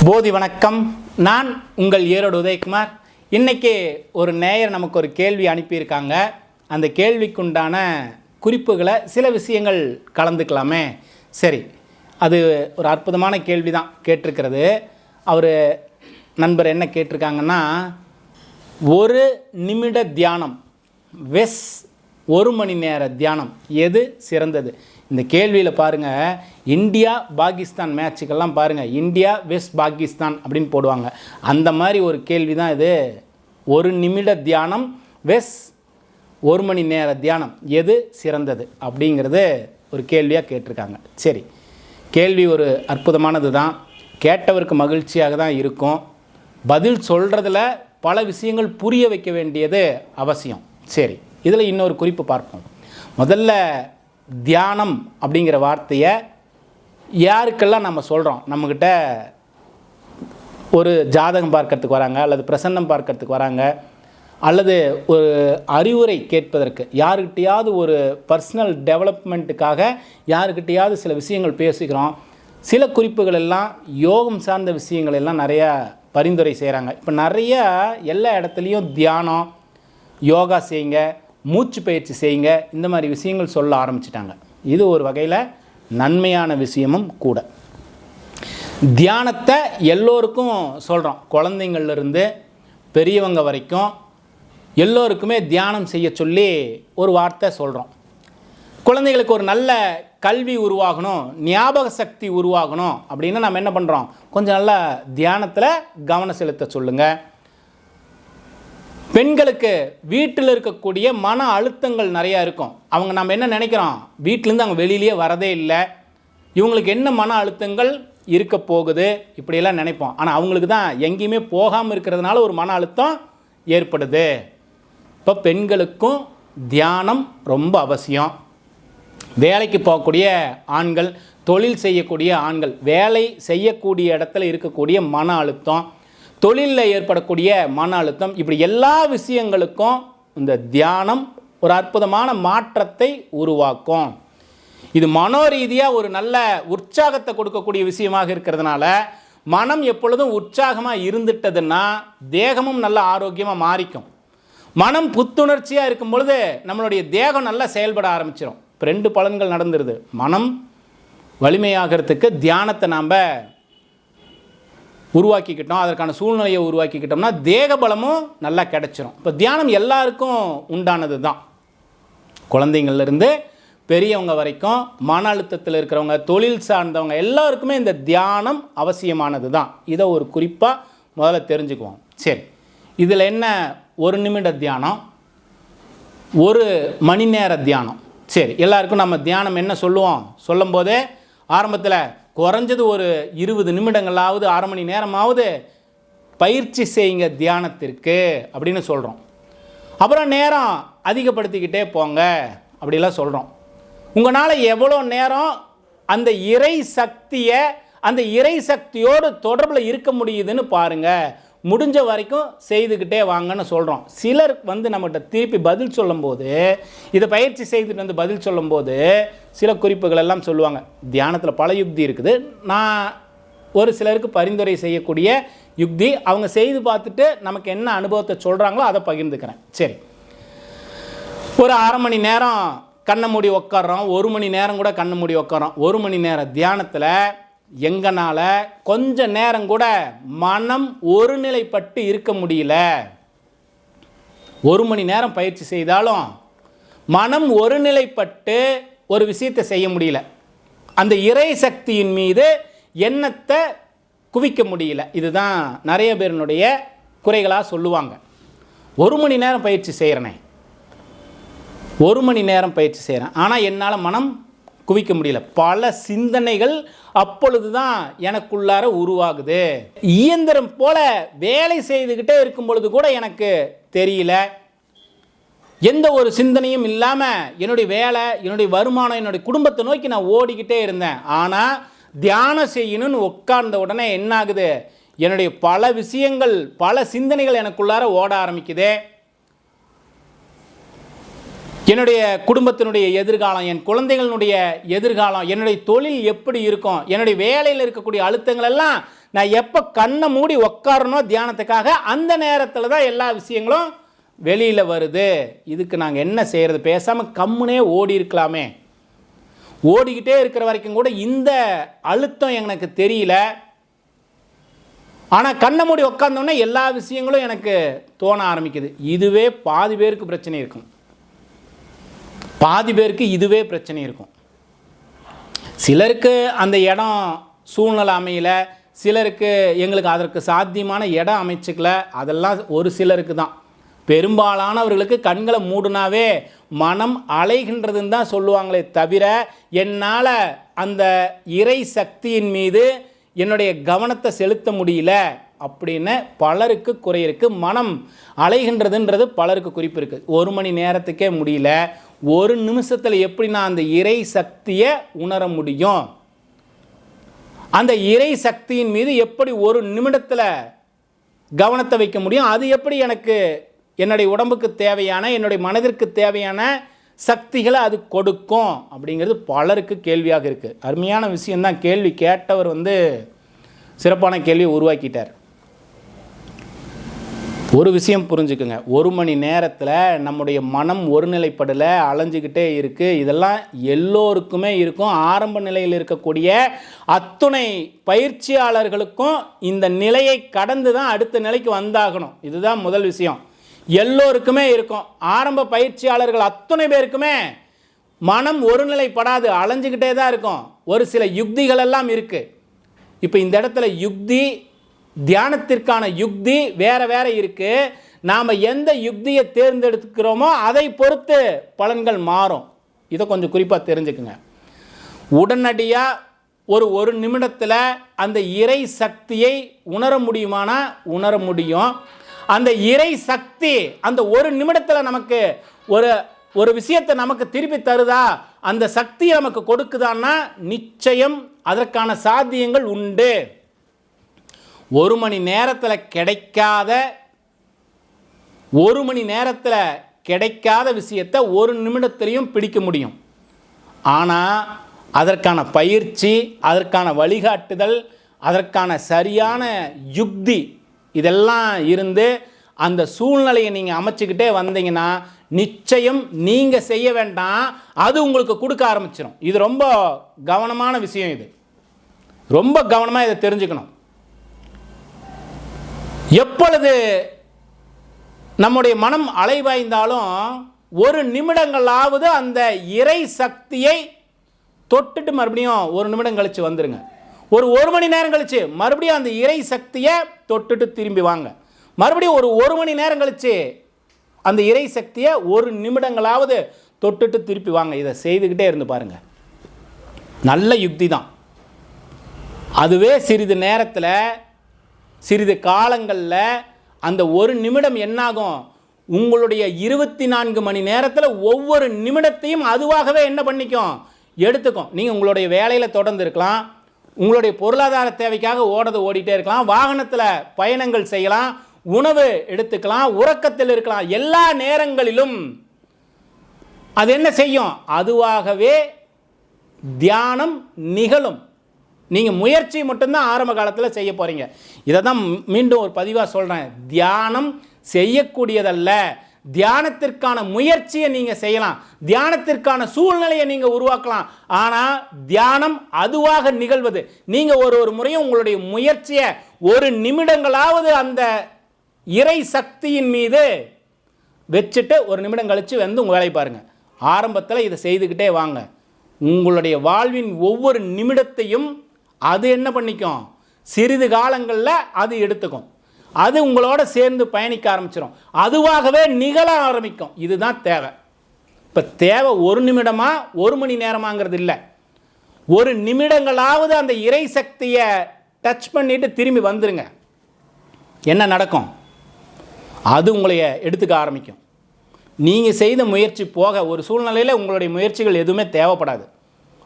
போதி வணக்கம். நான் உங்கள் ஈரோடு உதயகுமார். இன்றைக்கி ஒரு நேயர் நமக்கு ஒரு கேள்வி அனுப்பியிருக்காங்க. அந்த கேள்விக்குண்டான குறிப்புகளை சில விஷயங்கள் கலந்துக்கலாமே. சரி, அது ஒரு அற்புதமான கேள்வி தான் கேட்டிருக்கிறது. அவர் நண்பர் என்ன கேட்டிருக்காங்கன்னா, ஒரு நிமிட தியானம் வெஸ் 1 மணி நேர தியானம் எது சிறந்தது? இந்த கேள்வியில் பாருங்கள், இந்தியா பாகிஸ்தான் மேட்சுக்கெல்லாம் பாருங்கள், இந்தியா வெஸ்ட் பாகிஸ்தான் அப்படின்னு போடுவாங்க. அந்த மாதிரி ஒரு கேள்வி தான் இது. 1 நிமிட தியானம் வெஸ் 1 மணி நேர தியானம் எது சிறந்தது அப்படிங்கிறது ஒரு கேள்வியாக கேட்டிருக்காங்க. சரி, கேள்வி ஒரு அற்புதமானது தான். கேட்டவருக்கு மகிழ்ச்சியாக தான் இருக்கும். பதில் சொல்கிறதுல பல விஷயங்கள் புரிய வைக்க வேண்டியது அவசியம். சரி, இதில் இன்னொரு குறிப்பு பார்ப்போம். முதல்ல தியானம் அப்படிங்கிற வார்த்தையை யாருக்கெல்லாம் நம்ம சொல்கிறோம்? நம்மக்கிட்ட ஒரு ஜாதகம் பார்க்கறதுக்கு வராங்க, அல்லது பிரசன்னம் பார்க்கறதுக்கு வராங்க, அல்லது ஒரு அறிவுரை கேட்பதற்கு, யாருக்கிட்டையாவது ஒரு பர்சனல் டெவலப்மெண்ட்டுக்காக யாருக்கிட்டையாவது சில விஷயங்கள் பேசுகிறோம். சில குறிப்புகள் எல்லாம் யோகம் சார்ந்த விஷயங்கள் எல்லாம் நிறையா பரிந்துரை செய்கிறாங்க. இப்போ நிறையா எல்லா இடத்துலையும் தியானம், யோகா செய்யுங்க, மூச்சு பயிற்சி செய்யுங்க, இந்த மாதிரி விஷயங்கள் சொல்ல ஆரம்பிச்சிட்டாங்க. இது ஒரு வகையில் நன்மையான விஷயமும் கூட. தியானத்தை எல்லோருக்கும் சொல்கிறோம். குழந்தைங்கள்லேருந்து பெரியவங்க வரைக்கும் எல்லோருக்குமே தியானம் செய்ய சொல்லி ஒரு வார்த்தை சொல்கிறோம். குழந்தைகளுக்கு ஒரு நல்ல கல்வி உருவாகணும், ஞாபக சக்தி உருவாகணும் அப்படின்னா நம்ம என்ன பண்ணுறோம்? கொஞ்சம் நல்லா தியானத்தில் கவனம் செலுத்த சொல்லுங்கள். பெண்களுக்கு வீட்டில் இருக்கக்கூடிய மன அழுத்தங்கள் நிறையா இருக்கும். அவங்க நம்ம என்ன நினைக்கிறோம்? வீட்டிலேருந்து அவங்க வெளியிலேயே வரதே இல்லை, இவங்களுக்கு என்ன மன அழுத்தங்கள் இருக்க போகுது இப்படியெல்லாம் நினைப்போம். ஆனால் அவங்களுக்கு தான் எங்கேயுமே போகாமல் இருக்கிறதுனால ஒரு மன அழுத்தம் ஏற்படுது. இப்போ பெண்களுக்கும் தியானம் ரொம்ப அவசியம். வேலைக்கு போகக்கூடிய ஆண்கள், தொழில் செய்யக்கூடிய ஆண்கள், வேலை செய்யக்கூடிய இடத்துல இருக்கக்கூடிய மன அழுத்தம், தொழிலில் ஏற்படக்கூடிய மன அழுத்தம், இப்படி எல்லா விஷயங்களுக்கும் இந்த தியானம் ஒரு அற்புதமான மாற்றத்தை உருவாக்கும். இது மனோரீதியாக ஒரு நல்ல உற்சாகத்தை கொடுக்கக்கூடிய விஷயமாக இருக்கிறதுனால, மனம் எப்பொழுதும் உற்சாகமாக இருந்துட்டதுன்னா தேகமும் நல்ல ஆரோக்கியமாக மாறிக்கும். மனம் புத்துணர்ச்சியாக இருக்கும் பொழுது நம்மளுடைய தேகம் நல்லா செயல்பட ஆரம்பிச்சிடும். இப்போ 2 பலன்கள் நடந்துருது. மனம் வலிமையாகிறதுக்கு தியானத்தை நாம் உருவாக்கிக்கிட்டோம், அதற்கான சூழ்நிலையை உருவாக்கிக்கிட்டோம்னா தேக பலமும் நல்லா கிடச்சிரும். இப்போ தியானம் எல்லாருக்கும் உண்டானது தான். குழந்தைங்கள்லேருந்து பெரியவங்க வரைக்கும், மன அழுத்தத்தில் இருக்கிறவங்க, தொழில் சார்ந்தவங்க எல்லாருக்குமே இந்த தியானம் அவசியமானது தான். இதை ஒரு குறிப்பாக முதல்ல தெரிஞ்சுக்குவோம். சரி, இதில் என்ன 1 நிமிட தியானம், 1 மணி நேர தியானம். சரி, எல்லாருக்கும் நம்ம தியானம் என்ன சொல்லுவோம்? சொல்லும் போதே ஆரம்பத்தில் குறைஞ்சது ஒரு 20 நிமிடங்களாவது, 1/2 மணி நேரமாவது பயிற்சி செய்யுங்க தியானத்திற்கு அப்படின்னு சொல்கிறோம். அப்புறம் நேரம் அதிகப்படுத்திக்கிட்டே போங்க அப்படிலாம் சொல்கிறோம். உங்களால் எவ்வளோ நேரம் அந்த இறை சக்தியை, அந்த இறை சக்தியோடு தொடர்பில் இருக்க முடியுதுன்னு பாருங்கள். முடிஞ்ச வரைக்கும் செய்துக்கிட்டே வாங்கன்னு சொல்கிறோம். சிலர் நம்மகிட்ட திருப்பி பதில் சொல்லும்போது, இதை பயிற்சி செய்துட்டு வந்து பதில் சொல்லும்போது சில குறிப்புகள் எல்லாம் சொல்லுவாங்க. தியானத்தில் பல யுக்தி இருக்குது. நான் ஒரு சிலருக்கு பரிந்துரை செய்யக்கூடிய யுக்தி, அவங்க செய்து பார்த்துட்டு நமக்கு என்ன அனுபவத்தை சொல்கிறாங்களோ அதை பகிர்ந்துக்கிறேன். சரி, ஒரு 1/2 மணி நேரம் கண்ணை மூடி உட்காரோம், 1 மணி நேரம் கூட கண்ணை மூடி உட்காரோம். 1 மணி நேர தியானத்தில் எங்களால் கொஞ்ச நேரம் கூட மனம் ஒருநிலைப்பட்டு இருக்க முடியல. 1 மணி நேரம் பயிற்சி செய்தாலும் மனம் ஒருநிலைப்பட்டு ஒரு விஷயத்தை செய்ய முடியல. அந்த இறை சக்தியின் மீது எண்ணத்தை குவிக்க முடியல. இதுதான் நிறைய பேருடைய குறைகளாக சொல்லுவாங்க. 1 மணி நேரம் பயிற்சி செய்கிறேனே, 1 மணி நேரம் பயிற்சி செய்கிறேன், ஆனால் என்னால் மனம் குவிக்க முடியல. பல சிந்தனைகள் அப்பொழுது தான் எனக்குள்ளார உருவாகுது. இயந்திரம் போல வேலை செய்துக்கிட்டே இருக்கும் பொழுது கூட எனக்கு தெரியல, எந்த ஒரு சிந்தனையும் இல்லாமல் என்னுடைய வேலை, என்னுடைய வருமானம், என்னுடைய குடும்பத்தை நோக்கி நான் ஓடிக்கிட்டே இருந்தேன். ஆனால் தியானம் செய்யணும்னு உட்கார்ந்த உடனே என்ன ஆகுது? என்னுடைய பல விஷயங்கள், பல சிந்தனைகள் எனக்குள்ளார ஓட ஆரம்பிக்குது. என்னுடைய குடும்பத்தினுடைய எதிர்காலம், என் குழந்தைகளுடைய எதிர்காலம், என்னுடைய தொழில் எப்படி இருக்கும், என்னுடைய வேலையில் இருக்கக்கூடிய அழுத்தங்கள் எல்லாம் நான் எப்போ கண்ணை மூடி உட்காரணும் தியானத்துக்காக அந்த நேரத்தில் தான் எல்லா விஷயங்களும் வெளியில் வருது. இதுக்கு நாங்கள் என்ன செய்கிறது? பேசாமல் கம்முனே ஓடி இருக்கலாமே. ஓடிக்கிட்டே இருக்கிற வரைக்கும் கூட இந்த அழுத்தம் எனக்கு தெரியல. ஆனால் கண்ணை மூடி உட்காந்தோன்னே எல்லா விஷயங்களும் எனக்கு தோண ஆரம்பிக்குது. இதுவே பாதி பேருக்கு பிரச்சனை இருக்கும். பாதி பேருக்கு இதுவே பிரச்சனை இருக்கும். சிலருக்கு அந்த இடம் சூழ்நிலை அமையல, சிலருக்கு எங்களுக்கு அதற்கு சாத்தியமான இடம் அமைச்சுக்கல. அதெல்லாம் ஒரு சிலருக்கு தான். பெரும்பாலானவர்களுக்கு கண்களை மூடுனாவே மனம் அலைகின்றதுன்னு தான் சொல்லுவாங்களே தவிர, என்னால் அந்த இறை சக்தியின் மீது என்னுடைய கவனத்தை செலுத்த முடியல அப்படின்னு பலருக்கு குறை இருக்குது. மனம் அலைகின்றதுன்றது பலருக்கு குறிப்பு இருக்குது. 1 மணி நேரத்துக்கே முடியல, 1 நிமிஷத்தில் எப்படி நான் அந்த இறை சக்தியை உணர முடியும்? அந்த இறை சக்தியின் மீது எப்படி 1 நிமிடத்தில் கவனத்தை வைக்க முடியும்? அது எப்படி எனக்கு என்னுடைய உடம்புக்கு தேவையான, என்னுடைய மனதிற்கு தேவையான சக்திகளை அது கொடுக்கும் அப்படிங்கிறது பலருக்கு கேள்வியாக இருக்குது. அருமையான விஷயந்தான். கேள்வி கேட்டவர் சிறப்பான கேள்வியை உருவாக்கிட்டார். ஒரு விஷயம் புரிஞ்சுக்குங்க, 1 மணி நேரத்தில் நம்முடைய மனம் ஒருநிலைப்படலை, அலைஞ்சிக்கிட்டே இருக்குது. இதெல்லாம் எல்லோருக்குமே இருக்கும். ஆரம்ப நிலையில் இருக்கக்கூடிய அத்துணை பயிற்சியாளர்களுக்கும் இந்த நிலையை கடந்து தான் அடுத்த நிலைக்கு வந்தாகணும். இதுதான் முதல் விஷயம். எல்லோருக்குமே இருக்கும். ஆரம்ப பயிற்சியாளர்கள் அத்துணை பேருக்குமே மனம் ஒருநிலைப்படாது, அலைஞ்சிக்கிட்டே தான் இருக்கும். ஒரு சில யுக்திகள் எல்லாம் இருக்குது. இப்போ இந்த இடத்துல யுக்தி, தியானத்திற்கான யுக்தி வேற வேற இருக்குது. நாம் எந்த யுக்தியை தேர்ந்தெடுக்கிறோமோ அதை பொறுத்து பலன்கள் மாறும். இதை கொஞ்சம் குறிப்பாக தெரிஞ்சுக்குங்க. உடனடியாக ஒரு நிமிடத்தில் அந்த இறை சக்தியை உணர முடியுமானா உணர முடியும். அந்த இறை சக்தி அந்த 1 நிமிடத்தில் நமக்கு ஒரு விஷயத்தை நமக்கு திருப்பி தருதா, அந்த சக்தியை நமக்கு கொடுக்குதான்னா நிச்சயம் அதற்கான சாத்தியங்கள் உண்டு. 1 மணி நேரத்தில் கிடைக்காத விஷயத்தை 1 நிமிடத்திலையும் பிடிக்க முடியும். ஆனால் அதற்கான பயிற்சி, அதற்கான வழிகாட்டுதல், அதற்கான சரியான யுக்தி இதெல்லாம் இருந்து அந்த சூழ்நிலையை நீங்கள் அமைச்சுக்கிட்டே வந்தீங்கன்னா நிச்சயம் நீங்கள் செய்ய வேண்டாம், அது உங்களுக்கு கொடுக்க ஆரம்பிச்சிடும். இது ரொம்ப கவனமான விஷயம். இது ரொம்ப கவனமாக இதை தெரிஞ்சுக்கணும். எப்பொழுது நம்முடைய மனம் அலைவாய்ந்தாலும் 1 நிமிடங்களாவது அந்த இறை சக்தியை தொட்டுட்டு மறுபடியும் 1 நிமிடம் கழித்து வந்துடுங்க. ஒரு மணி நேரம் கழிச்சு மறுபடியும் அந்த இறை சக்தியை தொட்டுட்டு திரும்பி வாங்க. மறுபடியும் 1 மணி நேரம் கழிச்சு அந்த இறை சக்தியை 1 நிமிடங்களாவது தொட்டுட்டு திருப்பி வாங்க. இதை செய்துக்கிட்டே இருந்து பாருங்க. நல்ல யுக்தி தான். அதுவே சிறிது நேரத்தில், சிறிது காலங்களில் அந்த 1 நிமிடம் என்னாகும்? உங்களுடைய 24 மணி நேரத்தில் ஒவ்வொரு நிமிடத்தையும் அதுவாகவே என்ன பண்ணிக்கும்? எடுத்துக்கும். நீங்கள் உங்களுடைய வேலையில் தொடர்ந்து இருக்கலாம், உங்களுடைய பொருளாதார தேவைக்காக ஓடிட்டே இருக்கலாம், வாகனத்தில் பயணங்கள் செய்யலாம், உணவு எடுத்துக்கலாம், உறக்கத்தில் இருக்கலாம். எல்லா நேரங்களிலும் அது என்ன செய்யும்? அதுவாகவே தியானம் நிகழும். நீங்கள் முயற்சி மட்டும்தான் ஆரம்ப காலத்தில் செய்ய போகிறீங்க. இதை தான் மீண்டும் ஒரு பதிவாக சொல்கிறேன். தியானம் செய்யக்கூடியதல்ல, தியானத்திற்கான முயற்சியை நீங்கள் செய்யலாம், தியானத்திற்கான சூழ்நிலையை நீங்கள் உருவாக்கலாம். ஆனால் தியானம் அதுவாக நிகழ்வது. நீங்கள் ஒரு முறையும் உங்களுடைய முயற்சியை 1 நிமிடங்களாவது அந்த இறை சக்தியின் மீது வச்சுட்டு 1 நிமிடம் கழித்து உங்கள் வேலையை பாருங்கள். ஆரம்பத்தில் இதை செய்துக்கிட்டே வாங்க. உங்களுடைய வாழ்வின் ஒவ்வொரு நிமிடத்தையும் அது என்ன பண்ணிக்கும்? சிறிது காலங்களில் அது எடுத்துக்கும். அது உங்களோட சேர்ந்து பயணிக்க ஆரம்பிச்சிடும். அதுவாகவே நிகழ ஆரம்பிக்கும். இதுதான் தேவை. இப்போ தேவை 1 நிமிடமா 1 மணி நேரமாங்கிறது இல்லை. 1 நிமிடங்களாவது அந்த இறை சக்தியை டச் பண்ணிட்டு திரும்பி வந்துருங்க. என்ன நடக்கும்? அது உங்களை எடுத்துக்க ஆரம்பிக்கும். நீங்கள் செய்த முயற்சி போக ஒரு சூழ்நிலையில் உங்களுடைய முயற்சிகள் எதுவுமே தேவைப்படாது.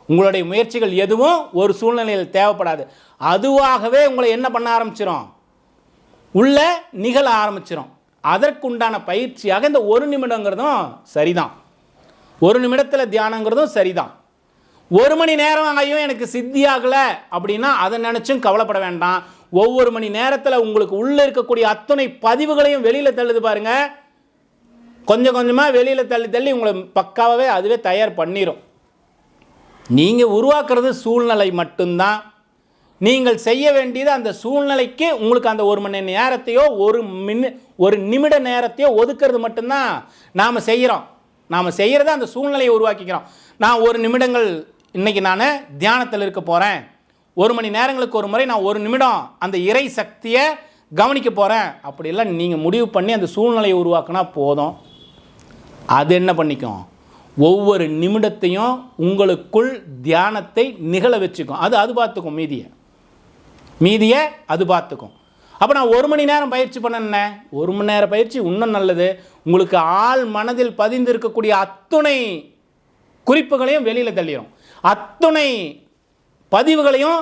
உங்களுடைய முயற்சிகள் எதுவும் ஒரு சூழ்நிலையில் தேவைப்படாது. அதுவாகவே உங்களை என்ன பண்ண ஆரம்பிச்சிடும்? உள்ள நிகழ ஆரம்பிச்சிடும். அதற்குண்டான பயிற்சியாக இந்த 1 நிமிடங்கிறதும் சரிதான். 1 நிமிடத்தில் தியானங்கிறதும் சரிதான். 1 மணி நேரம் ஆகியும் எனக்கு சித்தி ஆகலை அப்படின்னா அதை நினச்சும் கவலைப்பட வேண்டாம். ஒவ்வொரு மணி நேரத்தில் உங்களுக்கு உள்ளே இருக்கக்கூடிய அத்தனை பதிவுகளையும் வெளியில் தள்ளுது பாருங்க. கொஞ்சம் கொஞ்சமாக வெளியில் தள்ளி தள்ளி உங்களை பக்காவே அதுவே தயார் பண்ணிடும். நீங்கள் உருவாக்குறது சூழ்நிலை மட்டும்தான். நீங்கள் செய்ய வேண்டியது அந்த சூழ்நிலைக்கு உங்களுக்கு அந்த 1 மணி நேரத்தையோ ஒரு நிமிட நேரத்தையோ ஒதுக்கிறது மட்டும்தான் நாம் செய்கிறோம். நாம் செய்கிறத அந்த சூழ்நிலையை உருவாக்கிக்கிறோம். நான் 1 நிமிடங்கள் இன்றைக்கி நான் தியானத்தில் இருக்க போகிறேன், 1 மணி நேரங்களுக்கு ஒரு முறை நான் 1 நிமிடம் அந்த இறை சக்தியை கவனிக்க போகிறேன் அப்படிலாம் நீங்கள் முடிவு பண்ணி அந்த சூழ்நிலையை உருவாக்கினா போதும். அது என்ன பண்ணிக்கும், ஒவ்வொரு நிமிடத்தையும் உங்களுக்குள் தியானத்தை நிகழ வச்சுக்கும். அது பார்த்துக்கும், மீதியை அது பார்த்துக்கும். அப்போ நான் 1 மணி நேரம் பயிற்சி பண்ணேன்னே, 1 மணி நேரம் பயிற்சி இன்னும் நல்லது. உங்களுக்கு ஆள் மனதில் பதிந்து இருக்கக்கூடிய அத்துணை குறிப்புகளையும் வெளியில் தள்ளிடும், அத்துணை பதிவுகளையும்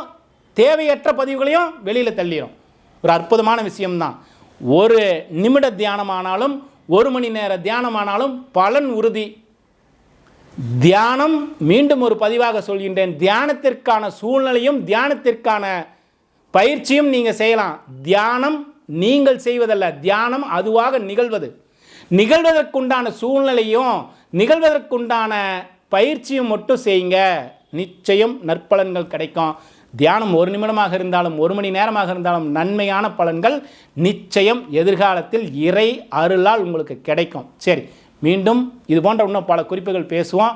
தேவையற்ற பதிவுகளையும் வெளியில் தள்ளிடும். ஒரு அற்புதமான விஷயம்தான். 1 நிமிட தியானமானாலும் 1 மணி நேர தியானமானாலும் பலன் உறுதி. தியானம், மீண்டும் ஒரு பதிவாக சொல்கின்றேன், தியானத்திற்கான சூழ்நிலையும் தியானத்திற்கான பயிற்சியும் நீங்கள் செய்யலாம். தியானம் நீங்கள் செய்வதல்ல, தியானம் அதுவாக நிகழ்வது. நிகழ்வதற்குண்டான சூழ்நிலையும் நிகழ்வதற்குண்டான பயிற்சியும் மட்டும் செய்யுங்க, நிச்சயம் நற்பலன்கள் கிடைக்கும். தியானம் 1 நிமிடமாக இருந்தாலும் 1 மணி நேரமாக இருந்தாலும் நன்மையான பலன்கள் நிச்சயம் எதிர்காலத்தில் இறை அருளால் உங்களுக்கு கிடைக்கும். சரி, மீண்டும் இது போன்ற இன்னும் பல குறிப்புகள் பேசுவோம்.